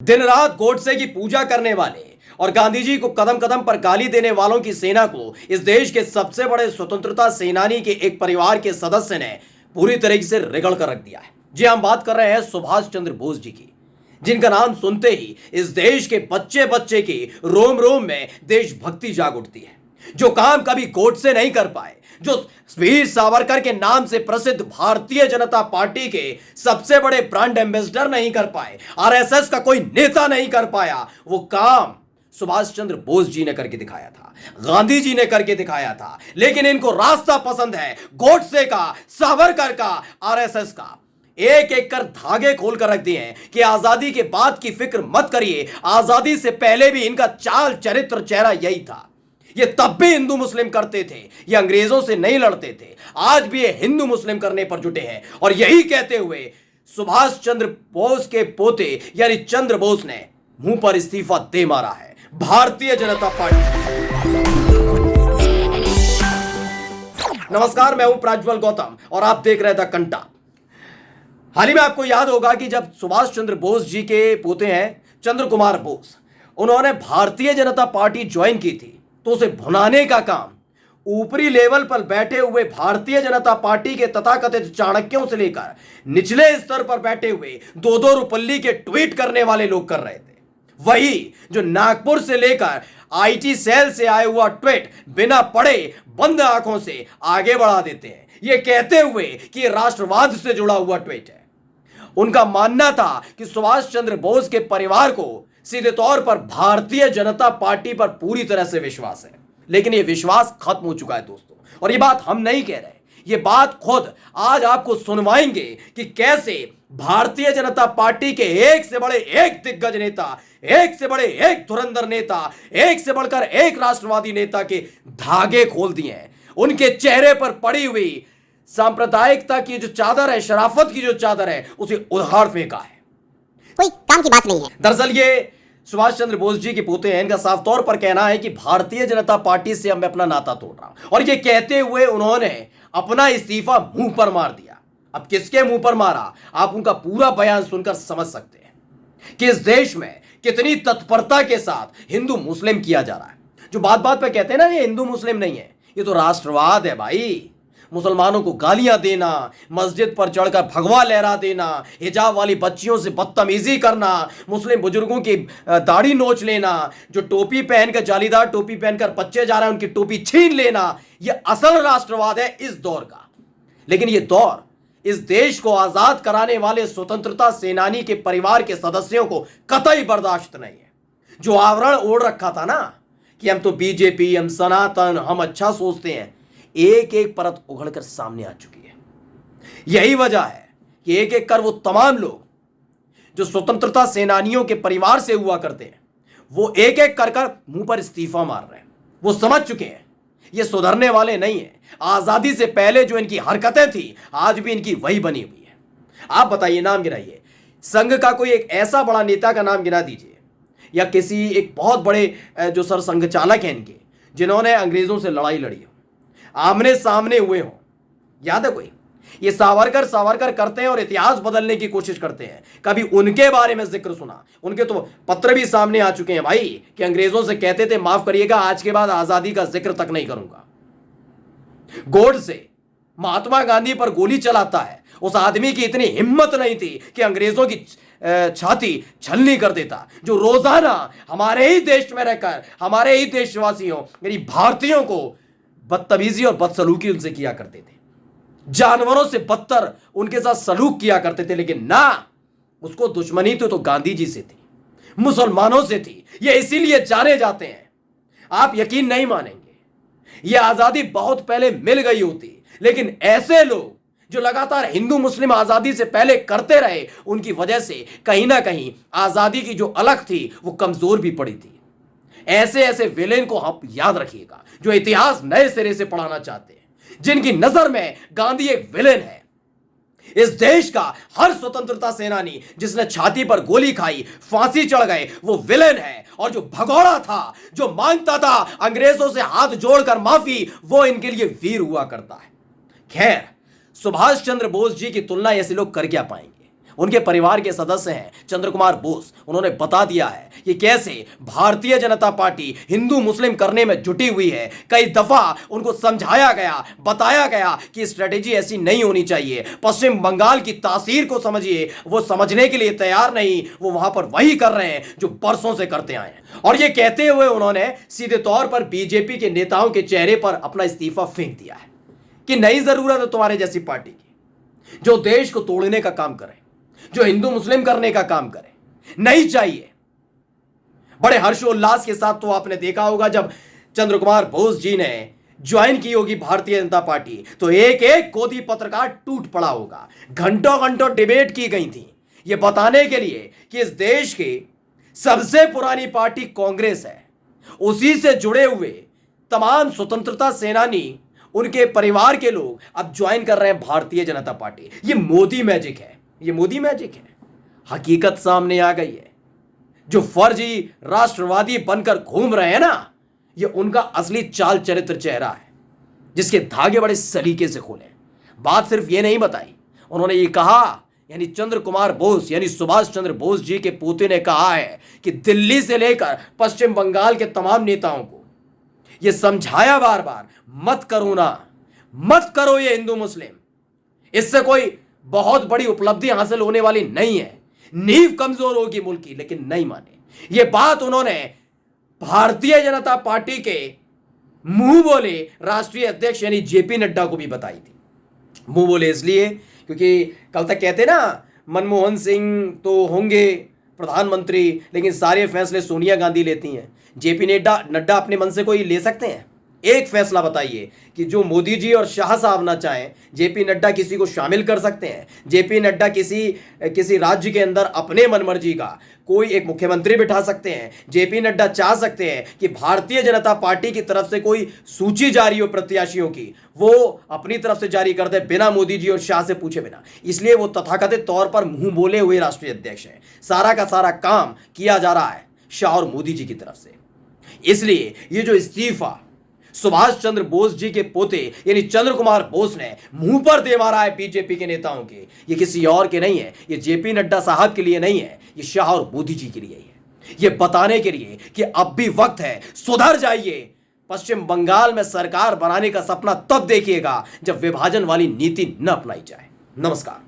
दिन रात गोडसे की पूजा करने वाले और गांधी जी को कदम कदम पर गाली देने वालों की सेना को इस देश के सबसे बड़े स्वतंत्रता सेनानी के एक परिवार के सदस्य ने पूरी तरीके से रगड़ कर रख दिया है। जी, हम बात कर रहे हैं सुभाष चंद्र बोस जी की, जिनका नाम सुनते ही इस देश के बच्चे बच्चे की रोम रोम में देशभक्ति जाग उठती है। जो काम कभी गोडसे नहीं कर पाए, जो वीर सावरकर के नाम से प्रसिद्ध भारतीय जनता पार्टी के सबसे बड़े ब्रांड एम्बेसडर नहीं कर पाए, आरएसएस का कोई नेता नहीं कर पाया, वो काम सुभाष चंद्र बोस जी ने करके दिखाया था, गांधी जी ने करके दिखाया था। लेकिन इनको रास्ता पसंद है गोडसे का, सावरकर का, आरएसएस का। एक एक कर धागे खोल कर रख दिए हैं कि आजादी के बाद की फिक्र मत करिए, आजादी से पहले भी इनका चाल चरित्र चेहरा यही था। ये तब भी हिंदू मुस्लिम करते थे, ये अंग्रेजों से नहीं लड़ते थे। आज भी ये हिंदू मुस्लिम करने पर जुटे हैं। और यही कहते हुए सुभाष चंद्र बोस के पोते यानी चंद्र बोस ने मुंह पर इस्तीफा दे मारा है भारतीय जनता पार्टी। नमस्कार, मैं हूं प्रज्वल गौतम और आप देख रहे द कंटा। हाल ही में आपको याद होगा कि जब सुभाष चंद्र बोस जी के पोते हैं चंद्र कुमार बोस, उन्होंने भारतीय जनता पार्टी ज्वाइन की थी, तो उसे भुनाने का काम ऊपरी लेवल पर बैठे हुए भारतीय जनता पार्टी के तथाकथित चाणक्यों से लेकर निचले स्तर पर बैठे हुए दो दो रुपल्ली के ट्वीट करने वाले लोग कर रहे थे। वही जो नागपुर से लेकर आईटी सेल से आया हुआ ट्वीट बिना पढ़े बंद आंखों से आगे बढ़ा देते हैं, यह कहते हुए कि राष्ट्रवाद से जुड़ा हुआ ट्वीट है। उनका मानना था कि सुभाष चंद्र बोस के परिवार को सीधे तौर पर भारतीय जनता पार्टी पर पूरी तरह से विश्वास है, लेकिन यह विश्वास खत्म हो चुका है दोस्तों। और यह बात हम नहीं कह रहे, यह बात खुद आज आपको सुनवाएंगे कि कैसे भारतीय जनता पार्टी के एक से बड़े एक दिग्गज नेता, एक से बड़े एक धुरंधर नेता, एक से बढ़कर एक राष्ट्रवादी नेता के धागे खोल दिए हैं। उनके चेहरे पर पड़ी हुई सांप्रदायिकता की जो चादर है, शराफत की जो चादर है, उसे उधार फेंका है। कोई काम की बात नहीं है। दरअसल ये सुभाष चंद्र बोस जी के पोते हैं। इनका साफ तौर पर कहना है कि भारतीय जनता पार्टी से मैं अपना नाता तोड़ रहा हूं, और ये कहते हुए उन्होंने अपना इस्तीफा मुंह पर मार दिया। अब किसके मुंह पर मारा, आप उनका पूरा बयान सुनकर समझ सकते हैं कि इस देश में कितनी तत्परता के साथ हिंदू मुस्लिम किया जा रहा है। जो बात बात पे कहते हैं ना, ये हिंदू मुस्लिम नहीं है, ये तो राष्ट्रवाद है भाई। मुसलमानों को गालियां देना, मस्जिद पर चढ़कर भगवा लहरा देना, हिजाब वाली बच्चियों से बदतमीजी करना, मुस्लिम बुजुर्गों की दाढ़ी नोच लेना, जो टोपी पहनकर, जालीदार टोपी पहनकर बच्चे जा रहे हैं उनकी टोपी छीन लेना, यह असल राष्ट्रवाद है इस दौर का। लेकिन यह दौर इस देश को आजाद कराने वाले स्वतंत्रता सेनानी के परिवार के सदस्यों को कतई बर्दाश्त नहीं है। जो आवरण ओढ़ रखा था ना कि हम तो बीजेपी, हम सनातन, हम अच्छा सोचते हैं, एक एक परत उघड़कर सामने आ चुकी है। यही वजह है कि एक एक कर वो तमाम लोग जो स्वतंत्रता सेनानियों के परिवार से हुआ करते हैं, वो एक एक कर कर मुंह पर इस्तीफा मार रहे हैं। वो समझ चुके हैं ये सुधरने वाले नहीं है। आजादी से पहले जो इनकी हरकतें थी, आज भी इनकी वही बनी हुई है। आप बताइए, नाम गिनाइए, संघ का कोई एक ऐसा बड़ा नेता का नाम गिना दीजिए, या किसी एक बहुत बड़े जो सर संघ चालक हैं इनके, जिन्होंने अंग्रेजों से लड़ाई लड़ी हो, आमने सामने हुए हो। याद है कोई? ये सावरकर करते हैं और इतिहास बदलने की कोशिश करते हैं। कभी उनके बारे में जिक्र सुना? उनके तो पत्र भी सामने आ चुके हैं भाई कि अंग्रेजों से कहते थे माफ करिएगा, आज के बाद आजादी का जिक्र तक नहीं करूंगा। गोडसे महात्मा गांधी पर गोली चलाता है, उस आदमी की इतनी हिम्मत नहीं थी कि अंग्रेजों की छाती छलनी कर देता, जो रोजाना हमारे ही देश में रहकर हमारे ही देशवासियों यानी भारतीयों को बदतमीजी और बदसलूकी उनसे किया करते थे, जानवरों से बदतर उनके साथ सलूक किया करते थे। लेकिन ना, उसको दुश्मनी तो गांधी जी से थी, मुसलमानों से थी। ये इसीलिए जाने जाते हैं। आप यकीन नहीं मानेंगे, ये आजादी बहुत पहले मिल गई होती, लेकिन ऐसे लोग जो लगातार हिंदू मुस्लिम आजादी से पहले करते रहे, उनकी वजह से कहीं ना कहीं आजादी की जो अलख थी वो कमजोर भी पड़ी थी। ऐसे ऐसे विलेन को आप याद रखिएगा, जो इतिहास नए सिरे से पढ़ाना चाहते हैं, जिनकी नजर में गांधी एक विलेन है। इस देश का हर स्वतंत्रता सेनानी जिसने छाती पर गोली खाई, फांसी चढ़ गए, वो विलेन है। और जो भगोड़ा था, जो मांगता था अंग्रेजों से हाथ जोड़कर माफी, वो इनके लिए वीर हुआ करता है। खैर, सुभाष चंद्र बोस जी की तुलना ऐसे लोग कर क्या पाएंगे? उनके परिवार के सदस्य हैं चंद्र कुमार बोस। उन्होंने बता दिया है कि कैसे भारतीय जनता पार्टी हिंदू मुस्लिम करने में जुटी हुई है। कई दफा उनको समझाया गया, बताया गया कि स्ट्रेटेजी ऐसी नहीं होनी चाहिए। पश्चिम बंगाल की तासीर को समझिए, वो समझने के लिए तैयार नहीं। वो वहां पर वही कर रहे हैं जो बरसों से करते आए हैं। और ये कहते हुए उन्होंने सीधे तौर पर बीजेपी के नेताओं के चेहरे पर अपना इस्तीफा फेंक दिया है कि नहीं जरूरत है तुम्हारे जैसी पार्टी की जो देश को तोड़ने का काम करे, जो हिंदू मुस्लिम करने का काम करे, नहीं चाहिए। बड़े हर्षोल्लास के साथ तो आपने देखा होगा जब चंद्र कुमार बोस जी ने ज्वाइन की होगी भारतीय जनता पार्टी, तो एक एक गोदी पत्रकार टूट पड़ा होगा। घंटों घंटों डिबेट की गई थी ये बताने के लिए कि इस देश की सबसे पुरानी पार्टी कांग्रेस है। उसी से जुड़े हुए तमाम स्वतंत्रता सेनानी, उनके परिवार के लोग अब ज्वाइन कर रहे हैं भारतीय जनता पार्टी। ये मोदी मैजिक है, ये मोदी मैजिक है। हकीकत सामने आ गई है। जो फर्जी राष्ट्रवादी बनकर घूम रहे हैं ना, ये उनका असली चाल चरित्र चेहरा है जिसके धागे बड़े सलीके से खोले। बात सिर्फ ये नहीं बताई, उन्होंने ये कहा, यानी चंद्र कुमार बोस यानी सुभाष चंद्र बोस जी के पोते ने कहा है कि दिल्ली से लेकर पश्चिम बंगाल के तमाम नेताओं को यह समझाया बार बार, मत करो ना, मत करो ये हिंदू मुस्लिम, इससे कोई बहुत बड़ी उपलब्धि हासिल होने वाली नहीं है, नींव कमजोर होगी मुल्क की। लेकिन नहीं माने। यह बात उन्होंने भारतीय जनता पार्टी के मुंह बोले राष्ट्रीय अध्यक्ष यानी जेपी नड्डा को भी बताई थी। मुंह बोले इसलिए क्योंकि कल तक कहते ना मनमोहन सिंह तो होंगे प्रधानमंत्री, लेकिन सारे फैसले सोनिया गांधी लेती हैं। जेपी नड्डा अपने मन से कोई ले सकते हैं? एक फैसला बताइए कि जो मोदी जी और शाह साहब ना चाहें, जेपी नड्डा किसी को शामिल कर सकते हैं? जेपी नड्डा किसी राज्य के अंदर अपने मनमर्जी का कोई एक मुख्यमंत्री बिठा सकते हैं? जेपी नड्डा चाह सकते हैं कि भारतीय जनता पार्टी की तरफ से कोई सूची जारी हो प्रत्याशियों की, वो अपनी तरफ से जारी कर दे बिना मोदी जी और शाह से पूछे बिना। इसलिए वो तथाकथित तौर पर मुंह बोले हुए राष्ट्रीय अध्यक्ष हैं। सारा का सारा काम किया जा रहा है शाह और मोदी जी की तरफ से। इसलिए ये जो इस्तीफा सुभाष चंद्र बोस जी के पोते यानी चंद्र कुमार बोस ने मुंह पर दे मारा है बीजेपी के नेताओं के, ये किसी और के नहीं है, ये जेपी नड्डा साहब के लिए नहीं है, ये शाह और मोदी जी के लिए है। ये बताने के लिए कि अब भी वक्त है, सुधर जाइए। पश्चिम बंगाल में सरकार बनाने का सपना तब देखिएगा जब विभाजन वाली नीति न अपनाई जाए। नमस्कार।